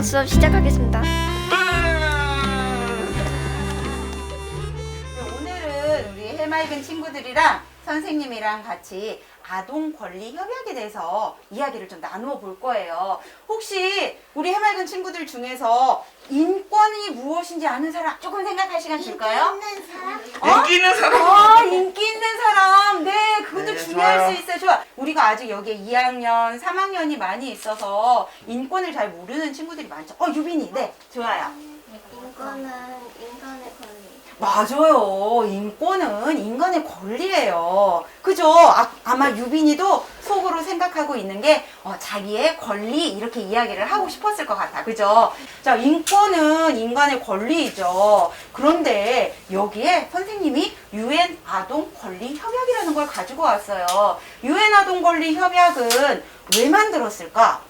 그럼 수업 시작하겠습니다. 오늘은 우리 해맑은 친구들이랑 선생님이랑 같이 아동 권리 협약에 대해서 이야기를 좀 나누어 볼 거예요. 혹시 우리 해맑은 친구들 중에서 인권이 무엇인지 아는 사람 조금 생각할 시간 줄까요? 인기 있는 사람? 인기 있는 사람. 네, 그것도 네, 중요할 좋아요. 수 있어요. 좋아. 우리가 아직 여기에 2학년, 3학년이 많이 있어서 인권을 잘 모르는 친구들이 많죠. 유빈이. 네, 좋아요. 인권은 인간의 권리. 맞아요. 인권은 인간의 권리예요. 그죠? 아마 유빈이도 속으로 생각하고 있는 게 자기의 권리 이렇게 이야기를 하고 싶었을 것 같아. 그죠? 자, 인권은 인간의 권리이죠. 그런데 여기에 선생님이 UN 아동 권리 협약이라는 걸 가지고 왔어요. UN 아동 권리 협약은 왜 만들었을까?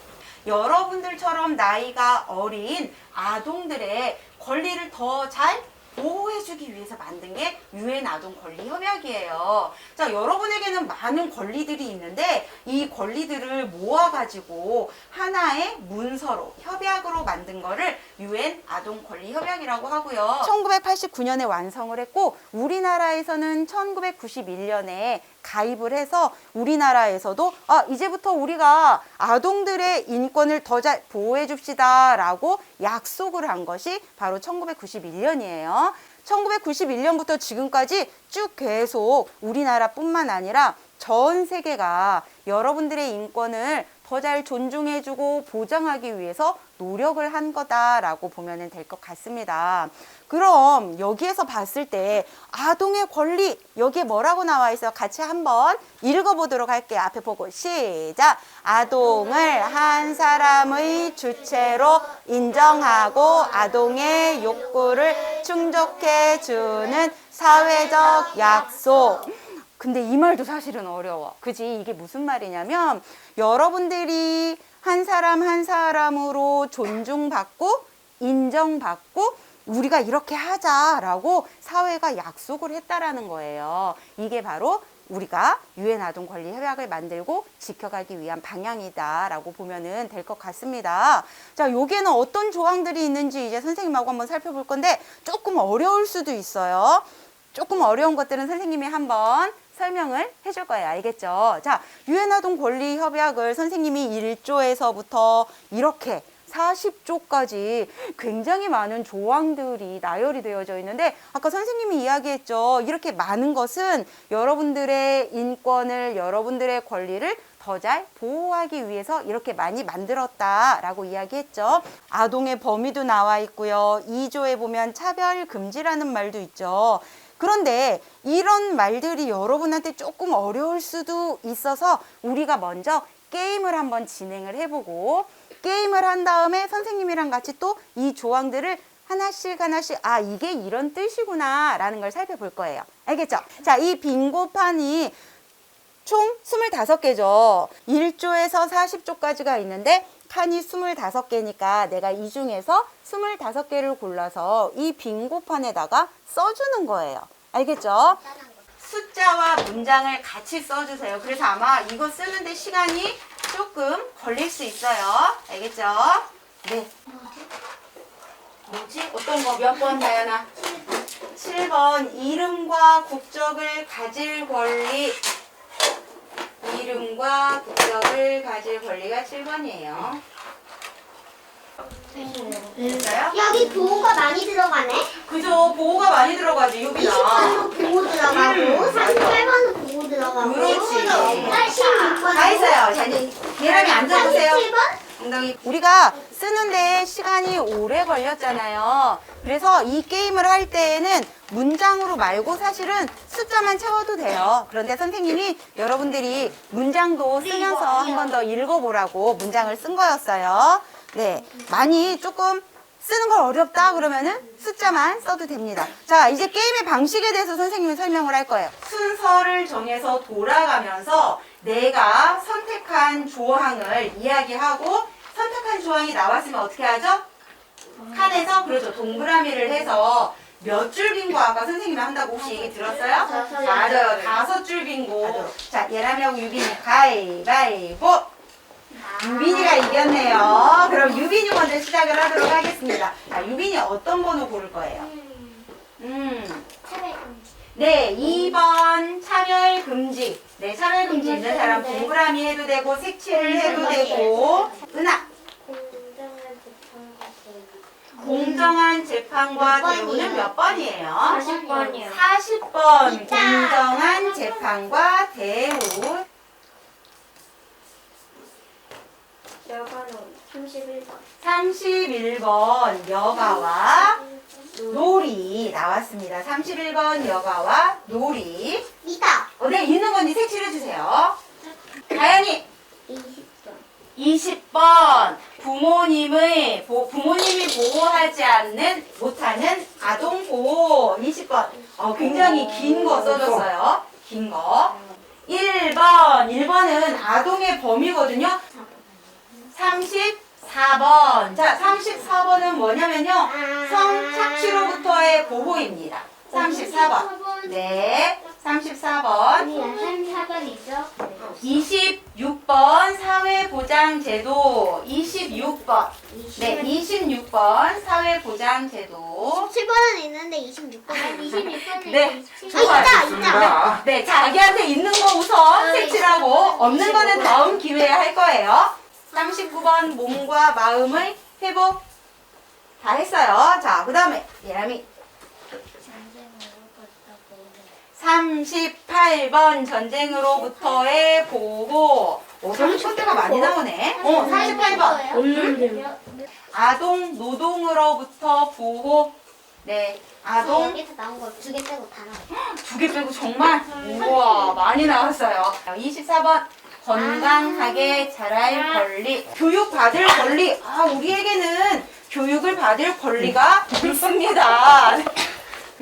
여러분들처럼 나이가 어린 아동들의 권리를 더 잘 보호해주기 위해서 만든 게 UN 아동 권리 협약이에요. 자, 여러분에게는 많은 권리들이 있는데 이 권리들을 모아가지고 하나의 문서로 협약으로 만든 거를 UN 아동 권리 협약이라고 하고요. 1989년에 완성을 했고 우리나라에서는 1991년에 가입을 해서 우리나라에서도 이제부터 우리가 아동들의 인권을 더 잘 보호해 줍시다 라고 약속을 한 것이 바로 1991년이에요. 1991년부터 지금까지 쭉 계속 우리나라뿐만 아니라 전 세계가 여러분들의 인권을 더 잘 존중해주고 보장하기 위해서 노력을 한 거다라고 보면 될 것 같습니다. 그럼 여기에서 봤을 때 아동의 권리 여기에 뭐라고 나와 있어요? 같이 한번 읽어보도록 할게요. 앞에 보고 시작! 아동을 한 사람의 주체로 인정하고 아동의 욕구를 충족해주는 사회적 약속. 근데 이 말도 사실은 어려워. 그지? 이게 무슨 말이냐면 여러분들이 한 사람 한 사람으로 존중받고 인정받고 우리가 이렇게 하자라고 사회가 약속을 했다라는 거예요. 이게 바로 우리가 UN 아동 권리 협약을 만들고 지켜가기 위한 방향이다라고 보면은 될 것 같습니다. 자, 여기에는 어떤 조항들이 있는지 이제 선생님하고 한번 살펴볼 건데 조금 어려울 수도 있어요. 조금 어려운 것들은 선생님이 한번 설명을 해줄 거예요. 알겠죠? 자, UN 아동 권리 협약을 선생님이 1조에서부터 이렇게 40조까지 굉장히 많은 조항들이 나열이 되어져 있는데 아까 선생님이 이야기했죠. 이렇게 많은 것은 여러분들의 인권을, 여러분들의 권리를 더 잘 보호하기 위해서 이렇게 많이 만들었다라고 이야기했죠. 아동의 범위도 나와 있고요. 2조에 보면 차별 금지라는 말도 있죠. 그런데 이런 말들이 여러분한테 조금 어려울 수도 있어서 우리가 먼저 게임을 한번 진행을 해보고 게임을 한 다음에 선생님이랑 같이 또 이 조항들을 하나씩 이게 이런 뜻이구나 라는 걸 살펴볼 거예요. 알겠죠? 자, 이 빙고판이 총 25개죠. 1조에서 40조까지가 있는데 칸이 25개니까 내가 이 중에서 25개를 골라서 이 빙고판에다가 써주는 거예요. 알겠죠? 숫자와 문장을 같이 써주세요. 그래서 아마 이거 쓰는데 시간이 조금 걸릴 수 있어요. 알겠죠? 네. 뭐지? 어떤 거 몇 번, 다현아? 7번. 이름과 국적을 가질 권리. 이름과 국적을 가질 권리가 7번이에요. 됐어요? 여기 보호가 많이 들어가네? 그죠? 보호가 많이 들어가지, 유빈아. 28번 보호 들어가고 38번은 보호 들어가고 그렇지. 86번 다 했어요. 자, 이제 계란이 앉아보세요. 37번? 엉덩이. 우리가 쓰는데 시간이 오래 걸렸잖아요. 그래서 이 게임을 할 때에는 문장으로 말고 사실은 숫자만 채워도 돼요. 그런데 선생님이 여러분들이 문장도 쓰면서 한 번 더 읽어보라고 문장을 쓴 거였어요. 네, 많이 조금 쓰는 걸 어렵다 그러면은 숫자만 써도 됩니다. 자, 이제 게임의 방식에 대해서 선생님이 설명을 할 거예요. 순서를 정해서 돌아가면서 내가 선택한 조항을 이야기하고 선택한 조항이 나왔으면 어떻게 하죠? 칸에서 그렇죠. 동그라미를 해서 몇 줄 빙고 아까 선생님이 한다고 혹시 얘기 들었어요? 맞아요. 5줄 빙고. 자, 예람이하고 유빈이 가위바위보. 유빈이가 이겼네요. 그럼 유빈이 먼저 시작을 하도록 하겠습니다. 자, 유빈이 어떤 번호 고를 거예요? 네, 2번 차별 금지. 네, 차별 금지 있는 사람 동그라미 해도 되고 색칠을 해도 되고. 은하, 공정한 재판과 대우는 몇 번이에요? 40번이요. 40번 공정한 재판과 대우. 여가로 31번. 31번 여가와 놀이 나왔습니다. 31번 여가와 놀이. 이다. 네, 있는 건지 색칠해주세요. 다현이 20번. 20번 부모님이 보호하지 못하는 아동 보호. 20번 굉장히 긴 거 써줬어요. 긴 거. 1번은 아동의 범위거든요. 34번. 자, 34번은 뭐냐면요. 성착취로부터의 보호입니다. 34번. 네, 34번. 34번 있죠? 26번 사회보장제도. 26번. 네, 26번 사회보장제도. 7번은 있는데 26번은 26번은 네, 있다. 네, 자기한테 있는 거 우선 색칠하고 없는 거는 다음 기회에 할 거예요. 39번 몸과 마음의 회복. 다 했어요. 자, 그 다음에 예람이 38번 전쟁으로부터의 보호. 30번대가 많이 나오네. 38번. 아동 노동으로부터 보호. 네, 아동 여기서 나온 거 2개 빼고 다 나와. 2개 빼고 정말 우와 많이 나왔어요. 24번 건강하게 자랄 권리. 교육 받을 권리. 우리에게는 교육을 받을 권리가 있습니다.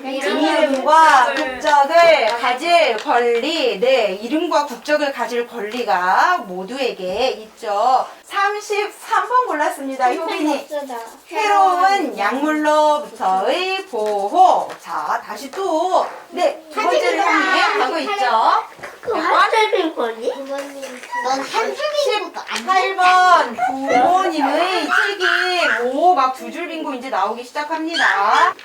이름과 국적을 가질 권리. 네, 이름과 국적을 가질 권리가 모두에게 있죠. 33번 골랐습니다. 효빈이. 새로운 약물로부터의 보호. 자, 다시 또, 네, 두 번째를 향해 가고 있죠. 한줄빈 거니? 부모님. 넌 한줄빈 것도 안 8번 부모님의 책임. 오, 막 두 줄 빈고 이제 나오기 시작합니다.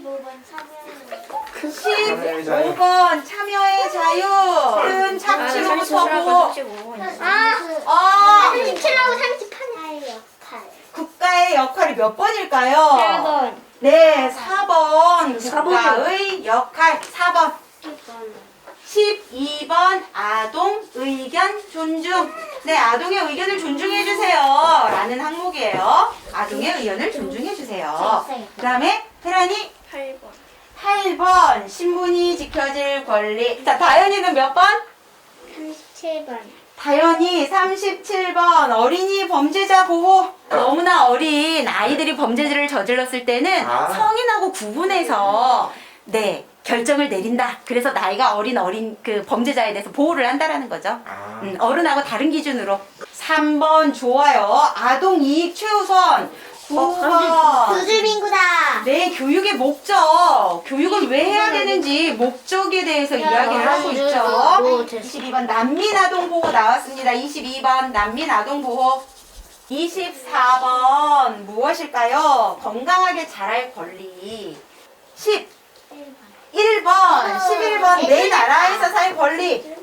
15번 참여는 15번 참여의 자유. 착취로부터 보호. 37하고 38의 역할. 국가의 역할이 몇 번일까요? 네, 4번 국가의 역할. 4번. 12번 아동 의견 존중. 네, 아동의 의견을 존중해주세요 라는 항목이에요. 아동의 의견을 존중해주세요. 그 다음에 혜란이 8번 신분이 지켜질 권리. 자, 다현이는 몇 번? 37번. 다현이 37번 어린이 범죄자 보호. 너무나 어린 아이들이 범죄를 저질렀을 때는 성인하고 구분해서 네, 결정을 내린다. 그래서 나이가 어린 그 범죄자에 대해서 보호를 한다라는 거죠. 어른하고 다른 기준으로. 3번 좋아요. 아동 이익 최우선. 9번. 두줄 빙구다. 네, 교육의 목적. 교육을 왜 해야 되는지 목적에 대해서 이야기를 하고 있죠. 22번 난민아동보호 나왔습니다. 22번 난민아동보호. 24번 무엇일까요? 건강하게 자랄 권리. 11번 11번 내 나라에서 살 권리.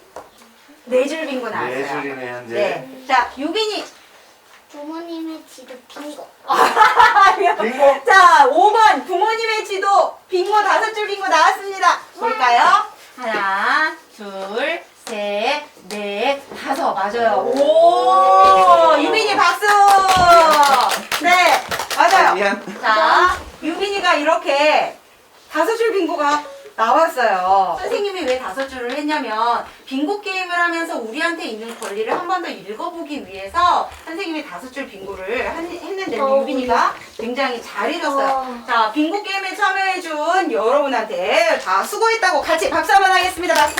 네 줄 빙고 나왔어요. 네 줄이네 현재. 네. 자, 유빈이. 부모님의 지도 빙고. 빙고. 자, 5번 부모님의 지도. 빙고 5줄 빙고 나왔습니다. 볼까요? 하나, 둘, 셋, 넷, 5. 맞아요. 오, 유빈이 박수. 네, 맞아요. 미안. 자, 유빈이가 이렇게 5줄 빙고가 나왔어요. 선생님이 왜 5줄을 했냐면 빙고 게임을 하면서 우리한테 있는 권리를 한 번 더 읽어보기 위해서 선생님이 5줄 빙고를 했는데 유빈이가 굉장히 잘해줬어요. 자, 빙고 게임에 참여해준 여러분한테 다 수고했다고 같이 박수 한번 하겠습니다. 박수.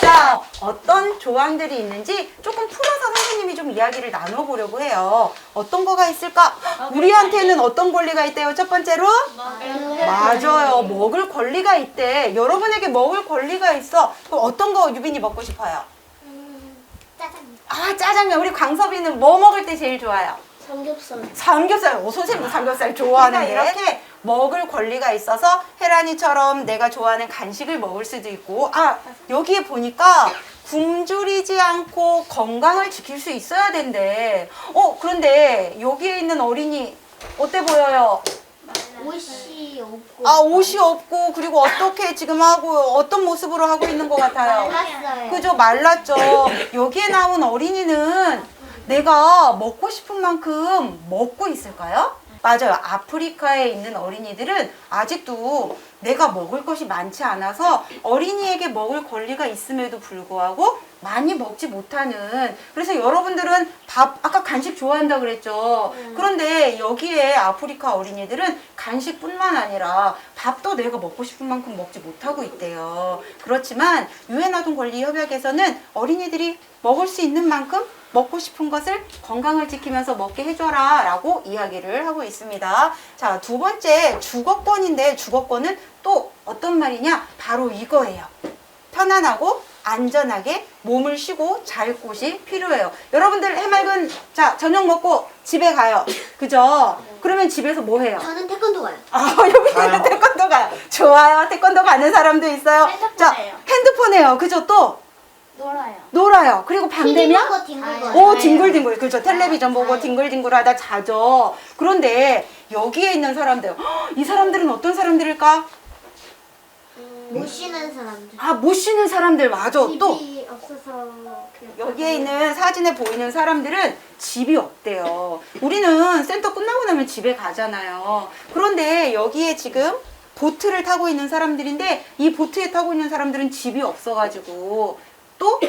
자, 어떤 조항들이 있는지 조금 풀어서 선생님이 좀 이야기를 나눠보려고 해요. 어떤 거가 있을까? 우리한테는 어떤 권리가 있대요? 첫 번째로? 맞아요. 먹을 권리가 있대. 여러분에게 먹을 권리가 있어. 그럼 어떤 거 유빈이 먹고 싶어요? 아, 짜장면. 우리 광섭이는 뭐 먹을 때 제일 좋아요? 삼겹살. 삼겹살. 선생님도 삼겹살 좋아하는데. 이렇게 먹을 권리가 있어서 혜란이처럼 내가 좋아하는 간식을 먹을 수도 있고, 아, 여기에 보니까 굶주리지 않고 건강을 지킬 수 있어야 된대. 그런데 여기에 있는 어린이 어때 보여요? 옷이 없고. 아, 옷이 없고, 그리고 어떻게 지금 하고, 어떤 모습으로 하고 있는 것 같아요? 말랐어요. 그죠? 말랐죠. 여기에 나온 어린이는 내가 먹고 싶은 만큼 먹고 있을까요? 맞아요. 아프리카에 있는 어린이들은 아직도 내가 먹을 것이 많지 않아서 어린이에게 먹을 권리가 있음에도 불구하고 많이 먹지 못하는, 그래서 여러분들은 밥, 아까 간식 좋아한다 그랬죠. 그런데 여기에 아프리카 어린이들은 간식뿐만 아니라 밥도 내가 먹고 싶은 만큼 먹지 못하고 있대요. 그렇지만 유엔 아동 권리 협약에서는 어린이들이 먹을 수 있는 만큼 먹고 싶은 것을 건강을 지키면서 먹게 해줘라 라고 이야기를 하고 있습니다. 자, 두 번째 주거권인데, 주거권은 또 어떤 말이냐? 바로 이거예요. 편안하고 안전하게 몸을 쉬고 잘 곳이 필요해요. 여러분들 해맑은, 자, 저녁 먹고 집에 가요. 그죠? 그러면 집에서 뭐 해요? 저는 태권도 가요. 아, 여기는 태권도 가요. 좋아요. 태권도 가는 사람도 있어요. 자, 핸드폰 해요. 그죠? 또 놀아요. 그리고 밤 되면 보고 뒹굴거려요. 오, 뒹굴뒹굴. 그렇죠. 텔레비전 보고 뒹굴뒹굴 하다 자죠. 그런데 여기에 있는 사람들, 이 사람들은 어떤 사람들일까? 못 쉬는 사람들. 아, 못 쉬는 사람들. 맞아. 또 집이 없어서 여기에 있는 사진에 보이는 사람들은 집이 없대요. 우리는 센터 끝나고 나면 집에 가잖아요. 그런데 여기에 지금 보트를 타고 있는 사람들인데, 이 보트에 타고 있는 사람들은 집이 없어가지고 또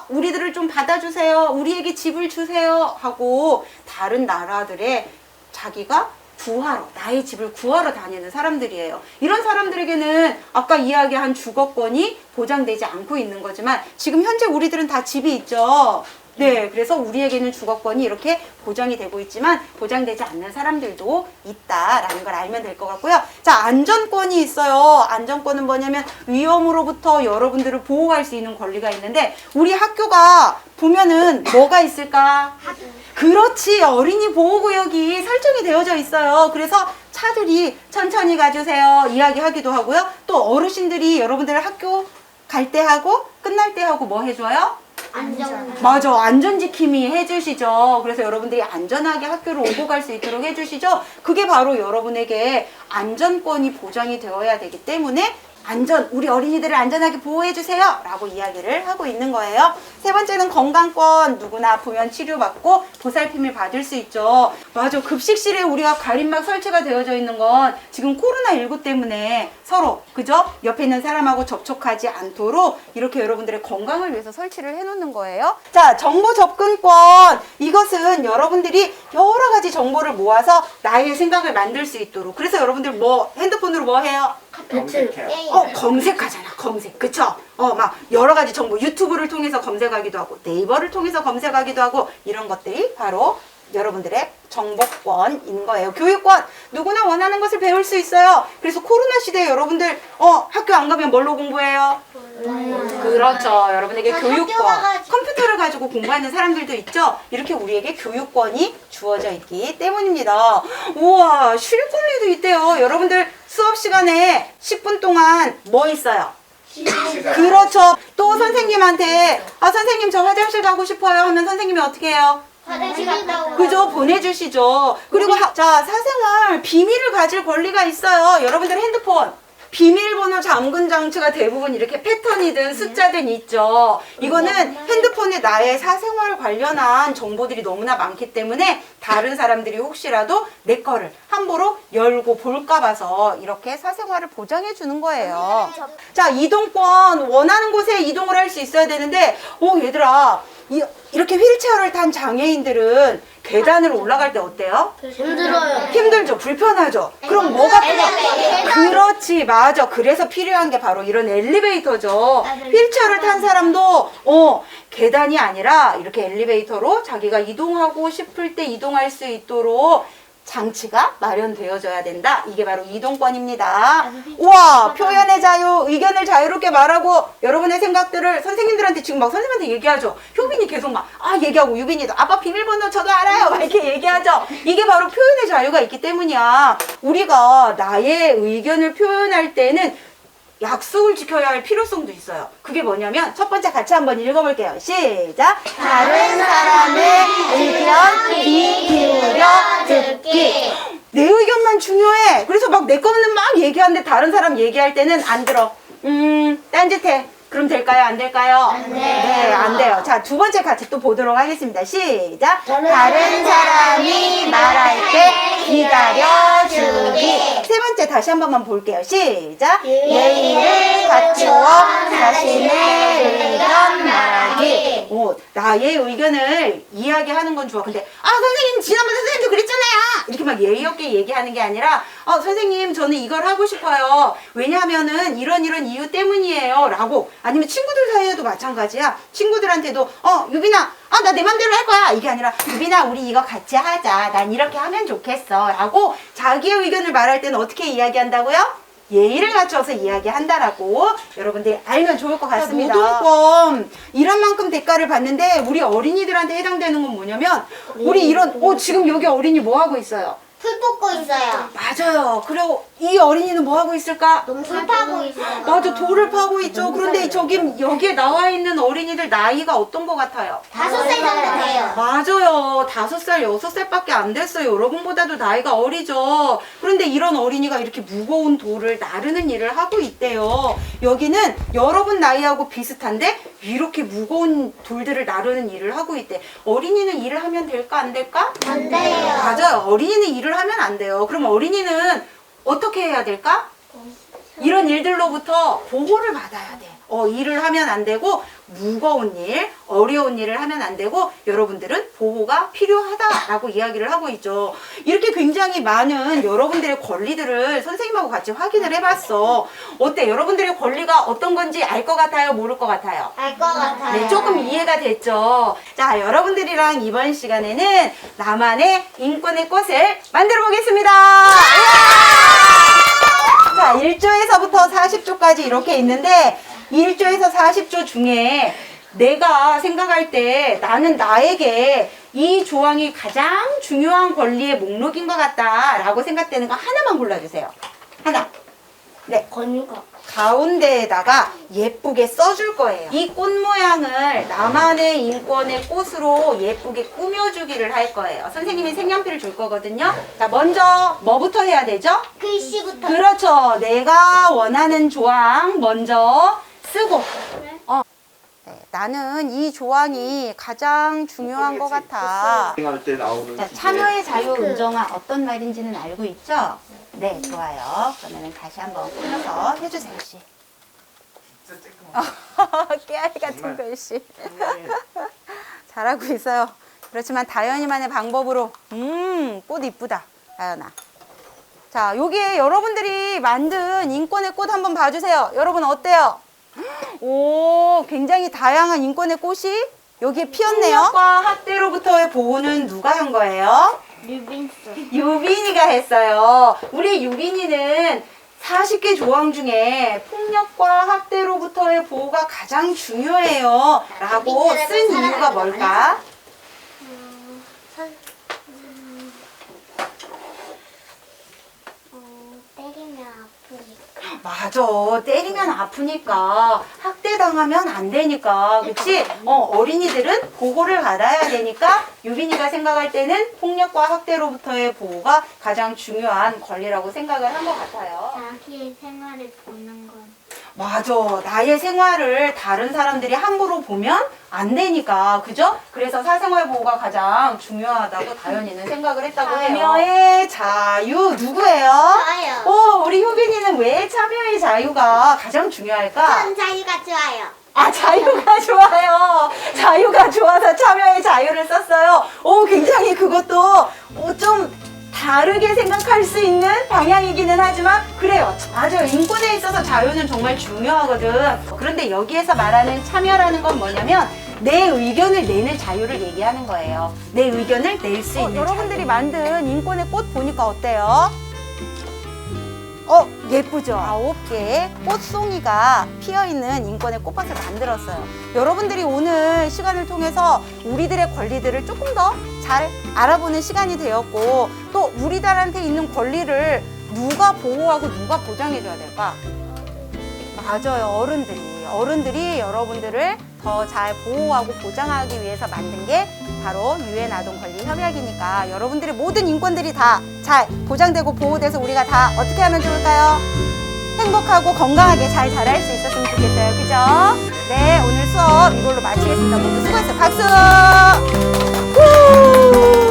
우리들을 좀 받아주세요, 우리에게 집을 주세요 하고 다른 나라들에 자기가 구하러, 나의 집을 구하러 다니는 사람들이에요. 이런 사람들에게는 아까 이야기한 주거권이 보장되지 않고 있는 거지만 지금 현재 우리들은 다 집이 있죠. 네, 그래서 우리에게는 주거권이 이렇게 보장이 되고 있지만 보장되지 않는 사람들도 있다라는 걸 알면 될 것 같고요. 자, 안전권이 있어요. 안전권은 뭐냐면 위험으로부터 여러분들을 보호할 수 있는 권리가 있는데, 우리 학교가 보면은 뭐가 있을까? 그렇지, 어린이 보호구역이 설정이 되어져 있어요. 그래서 차들이 천천히 가주세요 이야기하기도 하고요. 또 어르신들이 여러분들 학교 갈 때 하고 끝날 때 하고 뭐 해줘요? 맞아, 안전지킴이 해주시죠. 그래서 여러분들이 안전하게 학교를 오고 갈 수 있도록 해주시죠. 그게 바로 여러분에게 안전권이 보장이 되어야 되기 때문에 우리 어린이들을 안전하게 보호해주세요 라고 이야기를 하고 있는 거예요. 세 번째는 건강권. 누구나 아프면 치료받고 보살핌을 받을 수 있죠. 맞아, 급식실에 우리가 가림막 설치가 되어져 있는 건 지금 코로나19 때문에 서로, 그죠? 옆에 있는 사람하고 접촉하지 않도록 이렇게 여러분들의 건강을 위해서 설치를 해놓는 거예요. 자, 정보 접근권. 이것은 여러분들이 여러 가지 정보를 모아서 나의 생각을 만들 수 있도록, 그래서 여러분들 핸드폰으로 뭐 해요? 검색해요. 검색하잖아, 검색. 그쵸? 막 여러 가지 정보, 유튜브를 통해서 검색하기도 하고, 네이버를 통해서 검색하기도 하고, 이런 것들이 바로 여러분들의 정보권인 거예요. 교육권. 누구나 원하는 것을 배울 수 있어요. 그래서 코로나 시대에 여러분들, 학교 안 가면 뭘로 공부해요? 그렇죠. 여러분에게 교육권. 컴퓨터를 가지고 공부하는 사람들도 있죠. 이렇게 우리에게 교육권이 주어져 있기 때문입니다. 우와, 쉴 권리도 있대요. 여러분들 수업 시간에 10분 동안 뭐 있어요? 그렇죠. 또 선생님한테 선생님 저 화장실 가고 싶어요 하면 선생님이 어떻게 해요? 화장실 갔다 오고. 그죠? 보내주시죠. 그리고 자, 사생활 비밀을 가질 권리가 있어요. 여러분들 핸드폰 비밀번호 잠금 장치가 대부분 이렇게 패턴이든 숫자든 있죠. 이거는 핸드폰에 나의 사생활 관련한 정보들이 너무나 많기 때문에 다른 사람들이 혹시라도 내 거를 함부로 열고 볼까 봐서 이렇게 사생활을 보장해 주는 거예요. 자, 이동권. 원하는 곳에 이동을 할 수 있어야 되는데, 얘들아, 이렇게 휠체어를 탄 장애인들은 계단을 올라갈 때 어때요? 힘들어요. 힘들죠. 불편하죠. 그럼 뭐가 필요해? 그렇지, 맞아. 그래서 필요한 게 바로 이런 엘리베이터죠. 휠체어를 탄 사람도 계단이 아니라 이렇게 엘리베이터로 자기가 이동하고 싶을 때 이동할 수 있도록 장치가 마련되어져야 된다. 이게 바로 이동권입니다. 우와, 표현의 자유, 의견을 자유롭게 말하고 여러분의 생각들을 선생님들한테 지금 막 선생님한테 얘기하죠. 효빈이 계속 막 얘기하고 유빈이도 아빠 비밀번호 저도 알아요. 막 이렇게 얘기하죠. 이게 바로 표현의 자유가 있기 때문이야. 우리가 나의 의견을 표현할 때는 약속을 지켜야 할 필요성도 있어요. 그게 뭐냐면 첫 번째 같이 한번 읽어볼게요. 시작! 다른 사람의 의견 귀 기울여 듣기. 내 의견만 중요해. 그래서 막 내 거는 막 얘기하는데 다른 사람 얘기할 때는 안 들어. 딴짓해. 그럼 될까요? 안 될까요? 안 돼요. 네, 안 돼요. 자, 두 번째 같이 또 보도록 하겠습니다. 시작! 다른 사람이 말할 때 기다려주기. 세 번째 다시 한 번만 볼게요. 시작! 예의를 갖추어 자신의 의견 말하기. 나의 의견을 이야기하는 건 좋아. 근데 선생님 지난번 선생님도 그랬잖아요. 이렇게 막 예의 없게 얘기하는 게 아니라 선생님 저는 이걸 하고 싶어요. 왜냐하면은 이런 이유 때문이에요. 라고. 아니면 친구들 사이에도 마찬가지야. 친구들한테도 유빈아 나 내 맘대로 할 거야. 이게 아니라 유빈아 우리 이거 같이 하자. 난 이렇게 하면 좋겠어. 라고 자기의 의견을 말할 때는 어떻게 이야기한다고요? 예의를 갖춰서 이야기한다라고 여러분들이 알면 좋을 것 같습니다. 노동권 일한 만큼 대가를 받는데 우리 어린이들한테 해당되는 건 뭐냐면 우리 이런 지금 여기 어린이 뭐 하고 있어요? 풀 뽑고 있어요. 맞아요. 그리고 이 어린이는 뭐 하고 있을까? 풀 파고 있어요. 맞아, 돌을 파고 있죠. 그런데 저기 여기에 나와 있는 어린이들 나이가 어떤 것 같아요? 5살 정도 돼요. 맞아요. 5살, 6살밖에 안 됐어요. 여러분보다도 나이가 어리죠. 그런데 이런 어린이가 이렇게 무거운 돌을 나르는 일을 하고 있대요. 여기는 여러분 나이하고 비슷한데 이렇게 무거운 돌들을 나르는 일을 하고 있대. 어린이는 일을 하면 될까 안 될까? 안 돼요. 맞아요. 어린이는 일을 하면 안 돼요. 그럼 어린이는 어떻게 해야 될까? 이런 일들로부터 보호를 받아야 돼. 일을 하면 안 되고 무거운 일, 어려운 일을 하면 안 되고 여러분들은 보호가 필요하다라고 이야기를 하고 있죠. 이렇게 굉장히 많은 여러분들의 권리들을 선생님하고 같이 확인을 해봤어. 어때? 여러분들의 권리가 어떤 건지 알 것 같아요? 모를 것 같아요? 알 것 같아요. 네, 조금 이해가 됐죠. 자, 여러분들이랑 이번 시간에는 나만의 인권의 꽃을 만들어 보겠습니다. 자, 1조에서부터 40조까지 이렇게 있는데 1조에서 40조 중에 내가 생각할 때 나는 나에게 이 조항이 가장 중요한 권리의 목록인 것 같다라고 생각되는 거 하나만 골라주세요. 하나. 네. 권유가. 가운데에다가 예쁘게 써줄 거예요. 이 꽃 모양을 나만의 인권의 꽃으로 예쁘게 꾸며주기를 할 거예요. 선생님이 색연필을 줄 거거든요. 자, 먼저 뭐부터 해야 되죠? 글씨부터. 그렇죠. 내가 원하는 조항 먼저 쓰고. 네, 나는 이 조항이 가장 중요한 것 같아. 할때 나오는 자, 참여의 자유 은정아 어떤 말인지는 알고 있죠? 네, 좋아요. 그러면 다시 한번 풀어서 해주세요, 씨. 깨알 같은 글씨. 잘하고 있어요. 그렇지만 다현이만의 방법으로 꽃 이쁘다, 다현아. 자, 여기에 여러분들이 만든 인권의 꽃 한번 봐주세요. 여러분 어때요? 오, 굉장히 다양한 인권의 꽃이 여기에 피었네요. 폭력과 학대로부터의 보호는 누가 한 거예요? 유빈이가 했어요. 우리 유빈이는 40개 조항 중에 폭력과 학대로부터의 보호가 가장 중요해요 라고 쓴 이유가 뭘까? 때리면 아프니까. 맞아. 때리면 아프니까 학대당하면 안 되니까 그치? 어린이들은 보호를 받아야 되니까 유빈이가 생각할 때는 폭력과 학대로부터의 보호가 가장 중요한 권리라고 생각을 한 것 같아요. 자기의 생활을 보는 건. 맞아. 나의 생활을 다른 사람들이 함부로 보면 안 되니까. 그죠? 그래서 사생활 보호가 가장 중요하다고 다현이는 생각을 했다고 해요. 참여의 자유 누구예요? 저요. 우리 효빈이는 왜 참여의 자유가 가장 중요할까? 전 자유가 좋아요. 자유가 좋아요. 자유가 좋아서 참여의 자유를 썼어요. 굉장히 그것도 좀 다르게 생각할 수 있는 방향이기는 하지만 그래요. 맞아요. 인권에 있어서 자유는 정말 중요하거든. 그런데 여기에서 말하는 참여라는 건 뭐냐면 내 의견을 내는 자유를 얘기하는 거예요. 내 의견을 낼 수 있는 여러분들이 만든 인권의 꽃 보니까 어때요? 예쁘죠? 9개의 꽃송이가 피어있는 인권의 꽃밭을 만들었어요. 여러분들이 오늘 시간을 통해서 우리들의 권리들을 조금 더 잘 알아보는 시간이 되었고, 또 우리들한테 있는 권리를 누가 보호하고 누가 보장해줘야 될까? 맞아요. 어른들이 여러분들을 더 잘 보호하고 보장하기 위해서 만든 게 바로 유엔 아동 권리 협약이니까 여러분들의 모든 인권들이 다 잘 보장되고 보호돼서 우리가 다 어떻게 하면 좋을까요? 행복하고 건강하게 잘 자랄 수 있었으면 좋겠어요. 그죠? 네, 오늘 수업 이걸로 마치겠습니다. 모두 수고했어요. 박수! 후!